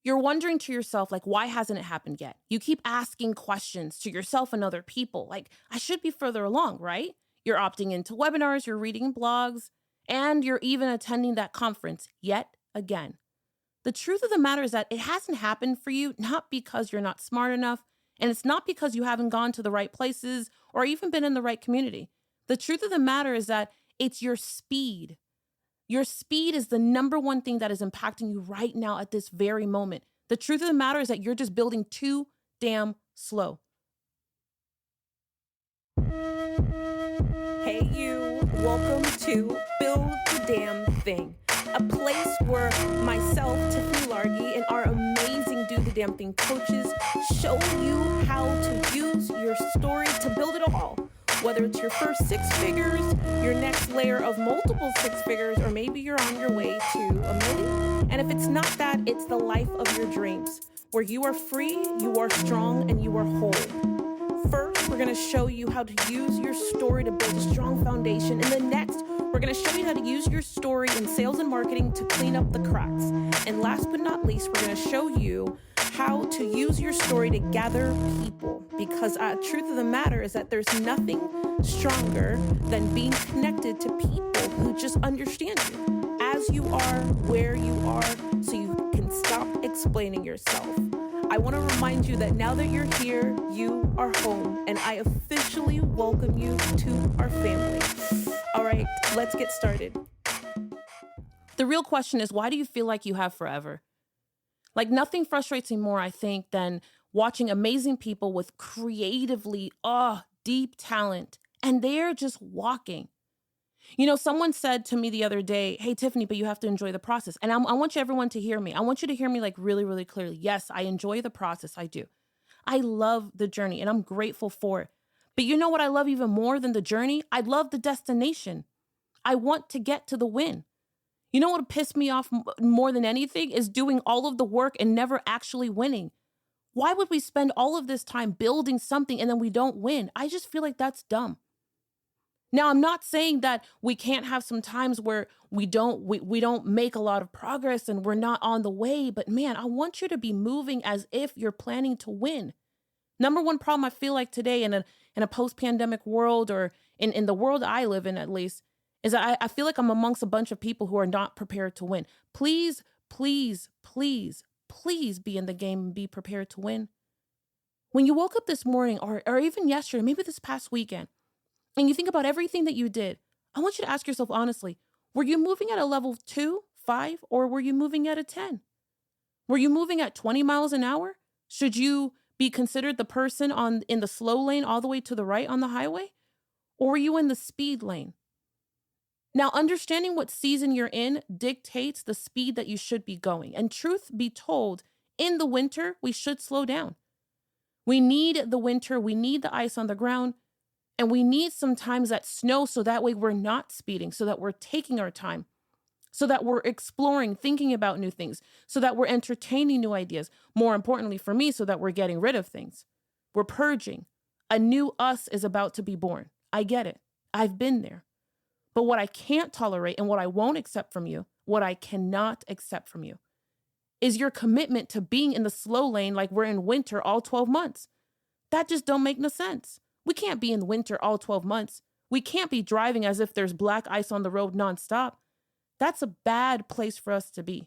You're wondering to yourself, like, why hasn't it happened yet? You keep asking questions to yourself and other people, like, I should be further along, right? You're opting into webinars, you're reading blogs, and you're even attending that conference yet again. The truth of the matter is that it hasn't happened for you, not because you're not smart enough, and it's not because you haven't gone to the right places or even been in the right community. The truth of the matter is that it's your speed. Your speed is the number one thing that is impacting you right now at this very moment. The truth of the matter is that you're just building too damn slow. Hey, you. Welcome to Build the Damn Thing, a place where myself, Tiffany Largy, and our amazing Do the Damn Thing coaches show you how to use your story to build it all. Whether it's your first six figures, your next layer of multiple six figures, or maybe you're on your way to a million. And if it's not that, it's the life of your dreams, where you are free, you are strong, and you are whole. First, we're going to show you how to use your story to build a strong foundation. And then next, we're going to show you how to use your story in sales and marketing to clean up the cracks. And last but not least, we're going to show you how to use your story to gather people. Because truth of the matter is that there's nothing stronger than being connected to people who just understand you as you are, where you are, so you can stop explaining yourself. I want to remind you that now that you're here, you are home, and I officially welcome you to our family. All right, let's get started. The real question is, why do you feel like you have forever? Like, nothing frustrates me more, I think, than watching amazing people with creatively, deep talent, and they're just walking. You know, someone said to me the other day, hey, Tiffany, but you have to enjoy the process. And I want everyone to hear me. I want you to hear me like really, really clearly. Yes, I enjoy the process. I do. I love the journey and I'm grateful for it. But you know what I love even more than the journey? I love the destination. I want to get to the win. You know what would piss me off more than anything is doing all of the work and never actually winning. Why would we spend all of this time building something and then we don't win? I just feel like that's dumb. Now, I'm not saying that we can't have some times where we don't make a lot of progress and we're not on the way, but man, I want you to be moving as if you're planning to win. Number one problem I feel like today in a post-pandemic world, or in the world I live in at least, is that I feel like I'm amongst a bunch of people who are not prepared to win. Please, please, please, please be in the game and be prepared to win. When you woke up this morning or even yesterday, maybe this past weekend, and you think about everything that you did, I want you to ask yourself honestly, were you moving at a level 2, 5, or were you moving at a 10? Were you moving at 20 miles an hour? Should you be considered the person in the slow lane all the way to the right on the highway? Or were you in the speed lane? Now, understanding what season you're in dictates the speed that you should be going. And truth be told, in the winter, we should slow down. We need the winter. We need the ice on the ground. And we need sometimes that snow so that way we're not speeding, so that we're taking our time, so that we're exploring, thinking about new things, so that we're entertaining new ideas. More importantly for me, so that we're getting rid of things. We're purging. A new us is about to be born. I get it. I've been there. But what I can't tolerate and what I won't accept from you, what I cannot accept from you, is your commitment to being in the slow lane like we're in winter all 12 months. That just don't make no sense. We can't be in winter all 12 months. We can't be driving as if there's black ice on the road nonstop. That's a bad place for us to be.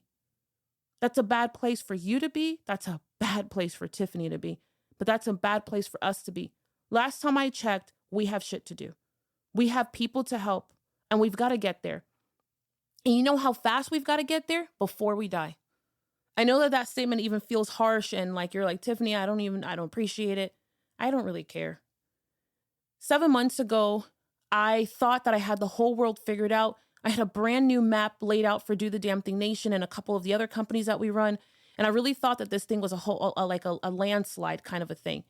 That's a bad place for you to be. That's a bad place for Tiffany to be. But that's a bad place for us to be. Last time I checked, we have shit to do. We have people to help, and we've got to get there. And you know how fast we've got to get there? Before we die. I know that statement even feels harsh and like you're like, Tiffany, I don't appreciate it. I don't really care. 7 months ago, I thought that I had the whole world figured out. I had a brand new map laid out for Do the Damn Thing Nation and a couple of the other companies that we run. And I really thought that this thing was a landslide kind of a thing.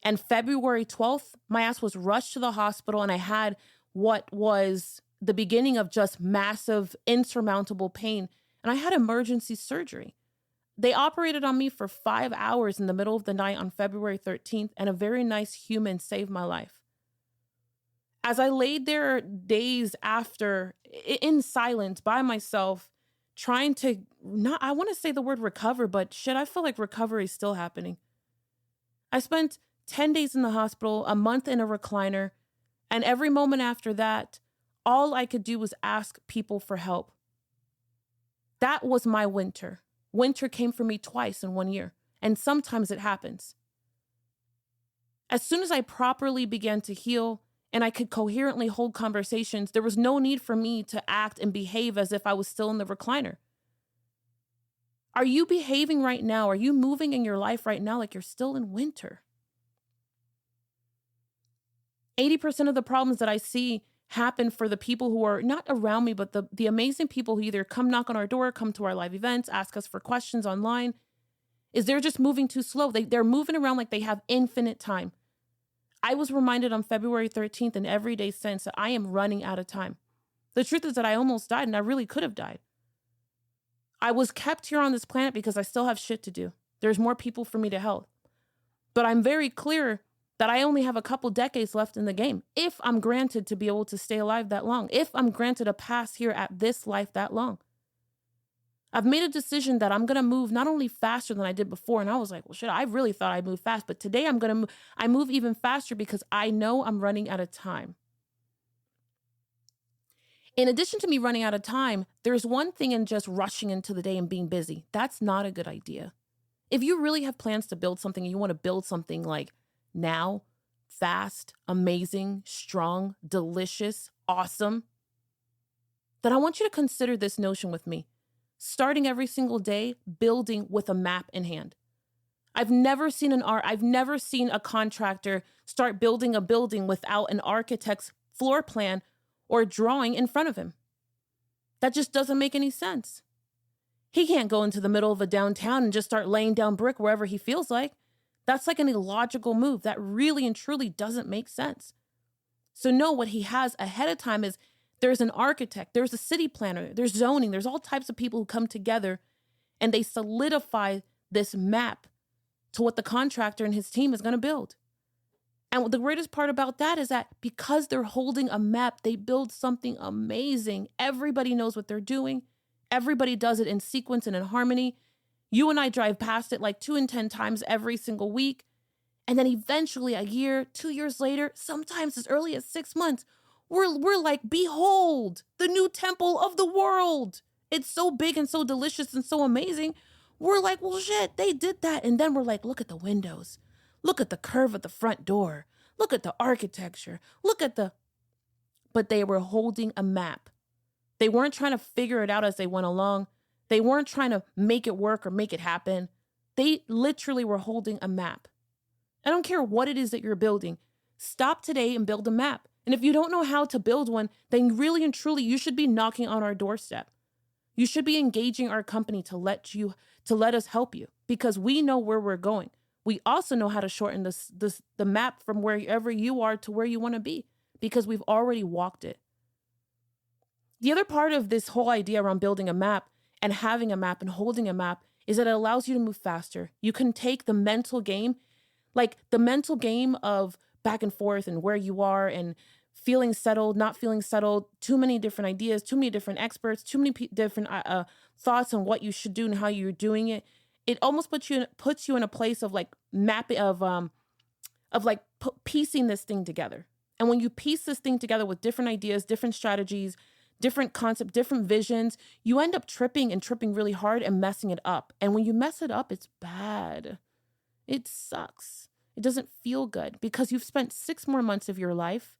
And February 12th, my ass was rushed to the hospital and I had what was the beginning of just massive, insurmountable pain. And I had emergency surgery. They operated on me for 5 hours in the middle of the night on February 13th, and a very nice human saved my life. As I laid there days after, in silence by myself, trying to not, I want to say the word recover, but shit, I feel like recovery is still happening. I spent 10 days in the hospital, a month in a recliner, and every moment after that, all I could do was ask people for help. That was my winter. Winter came for me twice in 1 year, and sometimes it happens. As soon as I properly began to heal and I could coherently hold conversations, there was no need for me to act and behave as if I was still in the recliner. Are you behaving right now? Are you moving in your life right now like you're still in winter? 80% of the problems that I see happen for the people who are not around me, but the amazing people who either come knock on our door, come to our live events, ask us for questions online, is they're just moving too slow. They're moving around like they have infinite time. I was reminded on February 13th and every day since that I am running out of time. The truth is that I almost died and I really could have died. I was kept here on this planet because I still have shit to do. There's more people for me to help. But I'm very clear that I only have a couple decades left in the game. If I'm granted to be able to stay alive that long, if I'm granted a pass here at this life that long. I've made a decision that I'm going to move not only faster than I did before. And I was like, well, shit, I really thought I'd move fast. But today I'm going to move. I move even faster because I know I'm running out of time. In addition to me running out of time, there's one thing in just rushing into the day and being busy. That's not a good idea. If you really have plans to build something and you want to build something like now, fast, amazing, strong, delicious, awesome, then I want you to consider this notion with me. Starting every single day, building with a map in hand. I've never seen a contractor start building a building without an architect's floor plan or drawing in front of him. That just doesn't make any sense. He can't go into the middle of a downtown and just start laying down brick wherever he feels like. That's like an illogical move. That really and truly doesn't make sense. So no, what he has ahead of time is there's an architect, there's a city planner, there's zoning, there's all types of people who come together and they solidify this map to what the contractor and his team is going to build. And the greatest part about that is that because they're holding a map, they build something amazing. Everybody knows what they're doing. Everybody does it in sequence and in harmony. You and I drive past it like 2 and 10 times every single week. And then eventually a year, 2 years later, sometimes as early as 6 months, we're like, behold, the new temple of the world. It's so big and so delicious and so amazing. We're like, well, shit, they did that. And then we're like, look at the windows. Look at the curve of the front door. Look at the architecture. But they were holding a map. They weren't trying to figure it out as they went along. They weren't trying to make it work or make it happen. They literally were holding a map. I don't care what it is that you're building. Stop today and build a map. And if you don't know how to build one, then really and truly, you should be knocking on our doorstep. You should be engaging our company to let us help you because we know where we're going. We also know how to shorten the map from wherever you are to where you want to be because we've already walked it. The other part of this whole idea around building a map and having a map and holding a map is that it allows you to move faster. You can take the mental game, like the mental game of back and forth and where you are and feeling settled, not feeling settled, too many different ideas, too many different experts, too many different thoughts on what you should do and how you're doing it. It almost puts you in a place of like piecing this thing together. And when you piece this thing together with different ideas, different strategies, different concepts, different visions, you end up tripping really hard and messing it up. And when you mess it up, it's bad. It sucks. It doesn't feel good because you've spent 6 more months of your life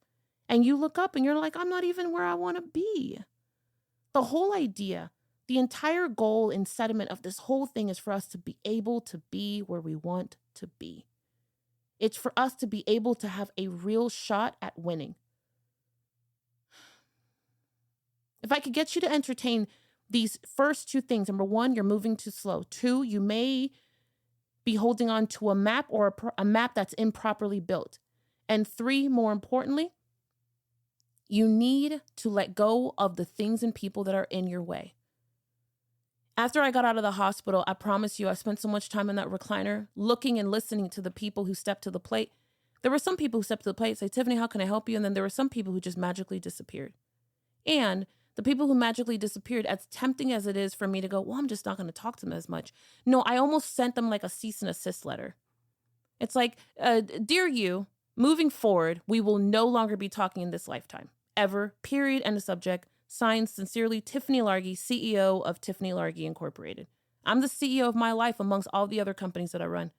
and you look up and you're like, I'm not even where I want to be. The whole idea, the entire goal and sentiment of this whole thing is for us to be able to be where we want to be. It's for us to be able to have a real shot at winning. If I could get you to entertain these first 2 things, number 1, you're moving too slow. 2, you may be holding on to a map or a map that's improperly built. And 3, more importantly, you need to let go of the things and people that are in your way. After I got out of the hospital, I promise you, I spent so much time in that recliner looking and listening to the people who stepped to the plate. There were some people who stepped to the plate and say, Tiffany, how can I help you? And then there were some people who just magically disappeared. And The people who magically disappeared, as tempting as it is for me to go, well, I'm just not going to talk to them as much. No, I almost sent them like a cease and assist letter. It's like, dear you, moving forward, we will no longer be talking in this lifetime. Ever, period, end of subject. Signed, sincerely, Tiffany Largy, CEO of Tiffany Largy Incorporated. I'm the CEO of my life amongst all the other companies that I run.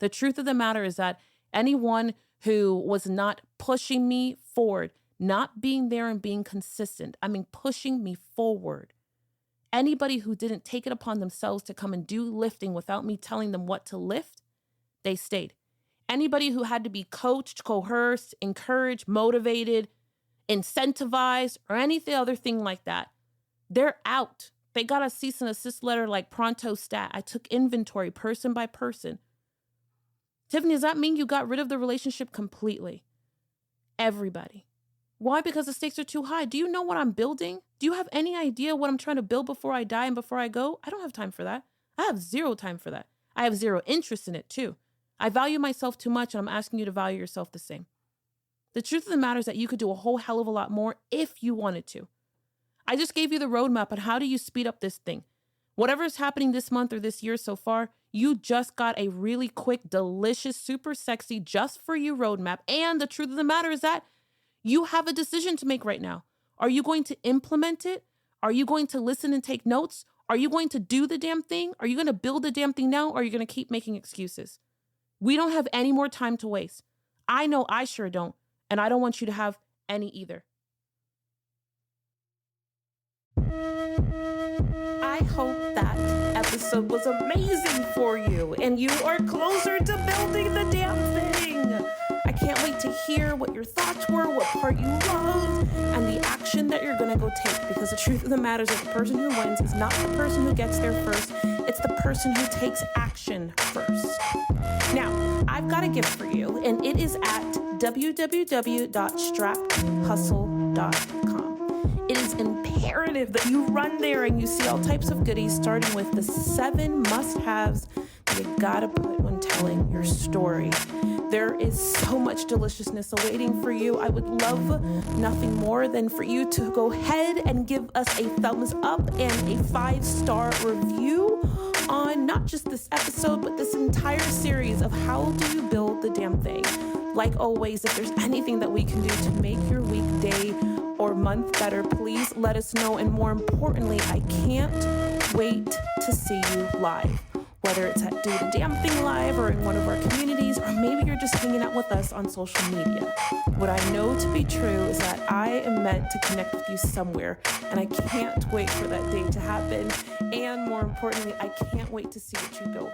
The truth of the matter is that anyone who was not pushing me forward, not being there and being consistent, pushing me forward. Anybody who didn't take it upon themselves to come and do lifting without me telling them what to lift, they stayed. Anybody who had to be coached, coerced, encouraged, motivated, incentivized, or anything other thing like that, they're out. They got a cease and assist letter like pronto stat. I took inventory person by person. Tiffany, does that mean you got rid of the relationship completely? Everybody. Why? Because the stakes are too high. Do you know what I'm building? Do you have any idea what I'm trying to build before I die and before I go? I don't have time for that. I have zero time for that. I have zero interest in it too. I value myself too much, and I'm asking you to value yourself the same. The truth of the matter is that you could do a whole hell of a lot more if you wanted to. I just gave you the roadmap on how do you speed up this thing. Whatever is happening this month or this year so far, you just got a really quick, delicious, super sexy, just for you roadmap. And the truth of the matter is that you have a decision to make right now. Are you going to implement it? Are you going to listen and take notes? Are you going to do the damn thing? Are you going to build the damn thing now? Or are you going to keep making excuses? We don't have any more time to waste. I know I sure don't. And I don't want you to have any either. I hope that episode was amazing for you and you are closer to building the damn thing. I can't wait to hear what your thoughts were, what part you loved, and the action that you're going to go take, because the truth of the matter is that the person who wins is not the person who gets there first. It's the person who takes action first. Now, I've got a gift for you, and it is at www.strappedhustle.com. It is imperative that you run there and you see all types of goodies, starting with the 7 must-haves that you gotta put when telling your story. There is so much deliciousness awaiting for you. I would love nothing more than for you to go ahead and give us a thumbs up and a 5-star review on not just this episode, but this entire series of how do you build the damn thing. Like always, if there's anything that we can do to make your weekday or month better, please let us know. And more importantly, I can't wait to see you live. Whether it's at Do the Damn Thing Live or in one of our communities, or maybe you're just hanging out with us on social media. What I know to be true is that I am meant to connect with you somewhere, and I can't wait for that day to happen. And more importantly, I can't wait to see what you build.